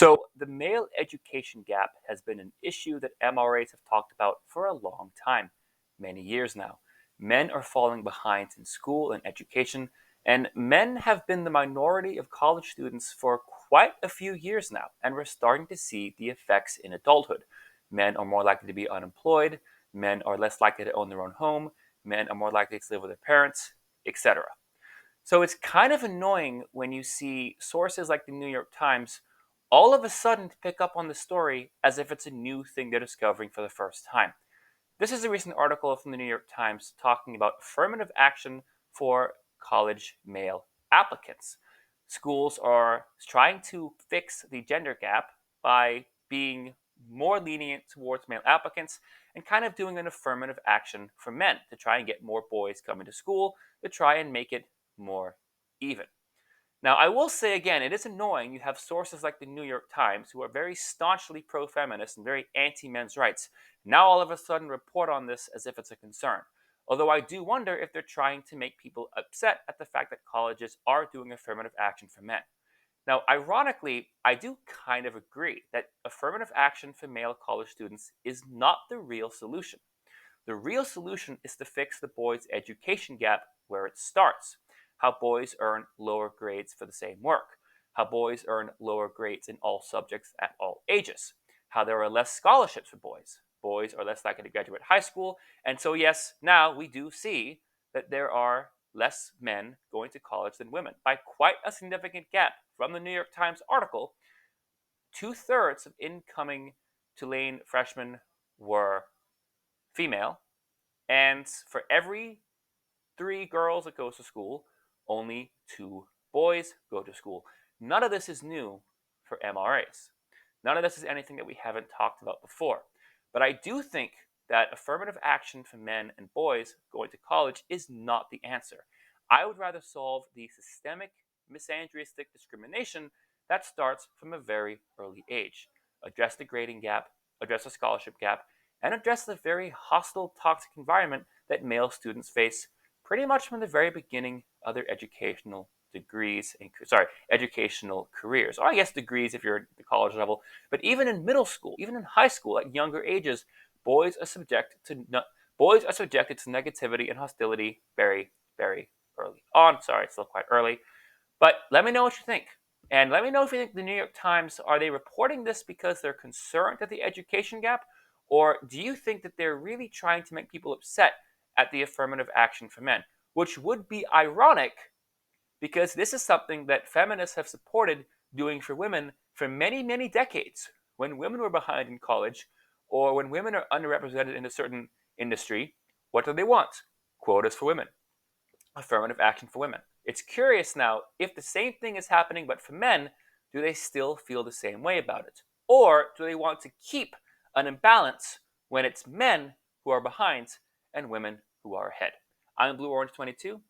So, the male education gap has been an issue that MRAs have talked about for a long time, many years now. Men are falling behind in school and education, and men have been the minority of college students for quite a few years now, and we're starting to see the effects in adulthood. Men are more likely to be unemployed, men are less likely to own their own home, men are more likely to live with their parents, etc. So it's kind of annoying when you see sources like the New York Times all of a sudden pick up on the story as if it's a new thing they're discovering for the first time. This is a recent article from the New York Times talking about affirmative action for college male applicants. Schools are trying to fix the gender gap by being more lenient towards male applicants and kind of doing an affirmative action for men to try and get more boys coming to school to try and make it more even. Now, I will say again, it is annoying you have sources like the New York Times who are very staunchly pro feminist and very anti men's rights now all of a sudden report on this as if it's a concern. Although I do wonder if they're trying to make people upset at the fact that colleges are doing affirmative action for men. Now, ironically, I do kind of agree that affirmative action for male college students is not the real solution. The real solution is to fix the boys' education gap where it starts. How boys earn lower grades for the same work. How boys earn lower grades in all subjects at all ages. How there are less scholarships for boys. Boys are less likely to graduate high school. And so, yes, now we do see that there are less men going to college than women by quite a significant gap. From the New York Times article, two-thirds of incoming Tulane freshmen were female, and for every three girls that goes to school, only two boys go to school. None of this is new for MRAs. None of this is anything that we haven't talked about before. But I do think that affirmative action for men and boys going to college is not the answer. I would rather solve the systemic misandristic discrimination that starts from a very early age. Address the grading gap, address the scholarship gap, and address the very hostile, toxic environment that male students face pretty much from the very beginning of their educational degrees and educational careers, or I guess degrees if you're at the college level. But even in middle school, even in high school, at younger ages, boys are subjected to negativity and hostility very, very early on. Sorry, it's still quite early, but let me know what you think. And let me know if you think the New York Times, are they reporting this because they're concerned at the education gap? Or do you think that they're really trying to make people upset at the affirmative action for men? Which would be ironic because this is something that feminists have supported doing for women for many, many decades. When women were behind in college or when women are underrepresented in a certain industry, what do they want? Quotas for women, affirmative action for women. It's curious now, if the same thing is happening but for men, do they still feel the same way about it? Or do they want to keep an imbalance when it's men who are behind and women who are ahead? I'm Blue Orange 22.